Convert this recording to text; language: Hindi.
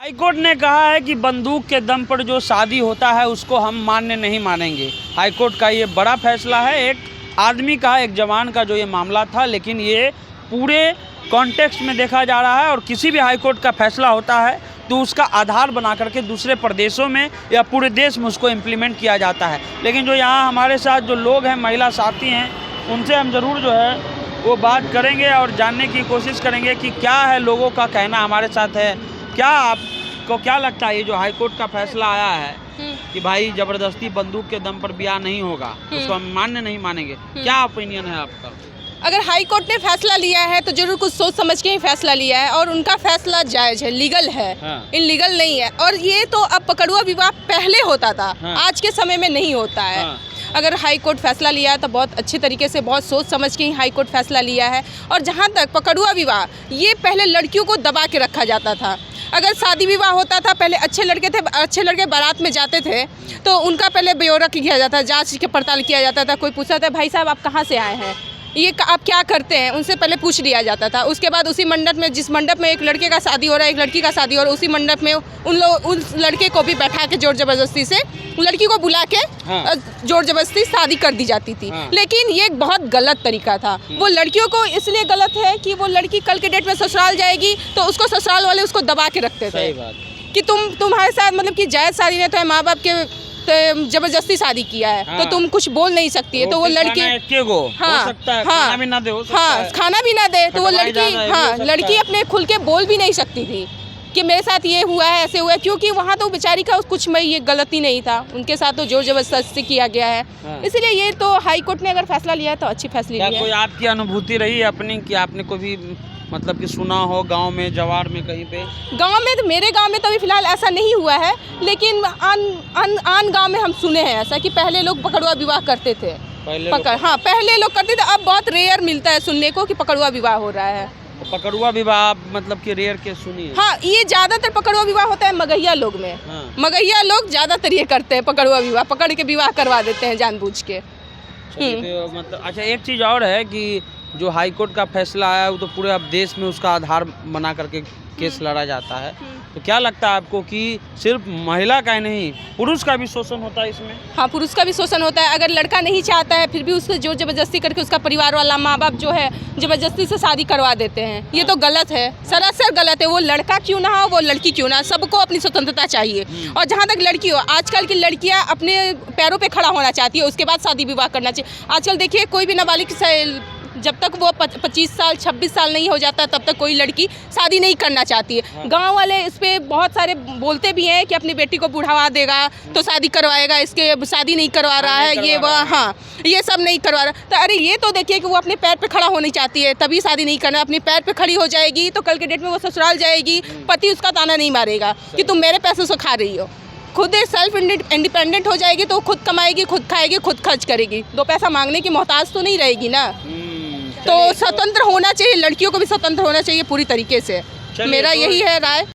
हाईकोर्ट ने कहा है कि बंदूक के दम पर जो शादी होता है उसको हम मान्य नहीं मानेंगे। हाईकोर्ट का ये बड़ा फैसला है। एक आदमी का, एक जवान का जो ये मामला था, लेकिन ये पूरे कॉन्टेक्स्ट में देखा जा रहा है और किसी भी हाईकोर्ट का फैसला होता है तो उसका आधार बना करके दूसरे प्रदेशों में या पूरे देश में उसको इम्प्लीमेंट किया जाता है। लेकिन जो यहाँ हमारे साथ जो लोग हैं, महिला साथी हैं, उनसे हम ज़रूर जो है वो बात करेंगे और जानने की कोशिश करेंगे कि क्या है लोगों का कहना हमारे साथ है। क्या आपको क्या लगता है ये जो हाईकोर्ट का फैसला आया है कि भाई ज़बरदस्ती बंदूक के दम पर ब्याह नहीं होगा, उसको हम मान्य नहीं मानेंगे, क्या ओपिनियन है आपका? अगर हाई कोर्ट ने फैसला लिया है तो जरूर कुछ सोच समझ के ही फैसला लिया है और उनका फैसला जायज़ है, लीगल है। इनलीगल नहीं है। और ये तो अब पकड़ुआ विवाह पहले होता था, आज के समय में नहीं होता है। अगर हाई कोर्ट फैसला लिया है तो बहुत अच्छे तरीके से, बहुत सोच समझ के ही हाई कोर्ट फैसला लिया है। और जहाँ तक पकड़ुआ विवाह, ये पहले लड़कियों को दबा के रखा जाता था। अगर शादी विवाह होता था, पहले अच्छे लड़के थे, अच्छे लड़के बारात में जाते थे तो उनका पहले ब्यौरा किया जाता, जांच के पड़ताल किया जाता था। कोई पूछता था भाई साहब आप कहाँ से आए हैं, ये आप क्या करते हैं, उनसे पहले पूछ लिया जाता था। उसके बाद उसी मंडप में, जिस मंडप में एक लड़के का शादी हो रहा है, एक लड़की का शादी हो रहा है, उसी मंडप में उस लड़के को भी बैठा के जोर जबरदस्ती से, लड़की को बुला के जोर जबरदस्ती शादी कर दी जाती थी। लेकिन ये एक बहुत गलत तरीका था। वो लड़कियों को इसलिए गलत है कि वो लड़की कल के डेट में ससुराल जाएगी तो उसको ससुराल वाले उसको दबा के रखते थे कि तुम्हारे साथ मतलब कि जायज़ शादी नहीं, तो माँ बाप के जबरदस्ती शादी किया है तो तुम कुछ बोल नहीं सकती है। तो वो लड़की खाना भी ना दे तो वो लड़की अपने खुल के बोल भी नहीं सकती थी कि मेरे साथ ये हुआ है, ऐसे हुआ है, क्योंकि वहाँ तो बेचारी का कुछ में ये गलती नहीं था, उनके साथ तो जोर जबरदस्ती किया गया है। इसलिए ये तो हाई कोर्ट ने अगर फैसला लिया है तो अच्छी फैसला लिया है। कोई आपकी अनुभूति रही अपनी कि आपने कोई भी मतलब कि सुना हो गांव में, जवार में, कहीं पे? गांव में तो, मेरे गांव में तो अभी फिलहाल ऐसा नहीं हुआ है, लेकिन आन गांव में हम सुने हैं ऐसा कि पहले लोग पकड़ुआ विवाह करते थे। पहले लोग करते थे। अब बहुत रेयर मिलता है सुनने को कि पकड़ुआ विवाह हो रहा है। पकड़ुआ विवाह मतलब कि रेयर के सुनिए। हाँ, ये ज्यादातर पकड़ुआ विवाह होता है मगहिया लोग में। मगहिया लोग ज्यादातर ये करते हैं, पकड़ुआ विवाह पकड़ के विवाह करवा देते हैं जानबूझ के। मतलब अच्छा, एक चीज़ और है कि जो हाई कोर्ट का फैसला आया वो तो पूरे अब देश में उसका आधार बना करके केस लड़ा जाता है। तो क्या लगता है आपको कि सिर्फ महिला का ही नहीं, पुरुष का भी शोषण होता है इसमें? हाँ, पुरुष का भी शोषण होता है। अगर लड़का नहीं चाहता है फिर भी उसको जोर जबरदस्ती करके उसका परिवार वाला, माँ बाप जो है जबरदस्ती से शादी करवा देते हैं। ये तो गलत है, सरासर गलत है। वो लड़का क्यों ना हो, वो लड़की क्यों ना, सबको अपनी स्वतंत्रता चाहिए। और जहाँ तक लड़की हो, आजकल की लड़कियाँ अपने पैरों पर खड़ा होना चाहती है, उसके बाद शादी विवाह करना चाहिए। आजकल देखिए कोई भी नाबालिग जब तक वो 25 साल 26 साल नहीं हो जाता तब तक कोई लड़की शादी नहीं करना चाहती है। गांव वाले इस पे बहुत सारे बोलते भी हैं कि अपनी बेटी को बुढ़ावा देगा तो शादी करवाएगा, इसके शादी नहीं करवा रहा है, ये वह, हाँ ये सब नहीं करवा रहा। तो अरे ये तो देखिए कि वो अपने पैर पे खड़ा होनी चाहती है, तभी शादी नहीं करना। अपने पैर पे खड़ी हो जाएगी तो कल के डेट में वो ससुराल जाएगी, पति उसका ताना नहीं मारेगा कि तुम मेरे पैसों से खा रही हो। खुद सेल्फ इंडिपेंडेंट हो जाएगी तो खुद कमाएगी, खुद खाएगी, खुद खर्च करेगी, दो पैसा मांगने की मोहताज तो नहीं रहेगी ना। तो स्वतंत्र होना चाहिए, लड़कियों को भी स्वतंत्र होना चाहिए पूरी तरीके से। मेरा यही है राय।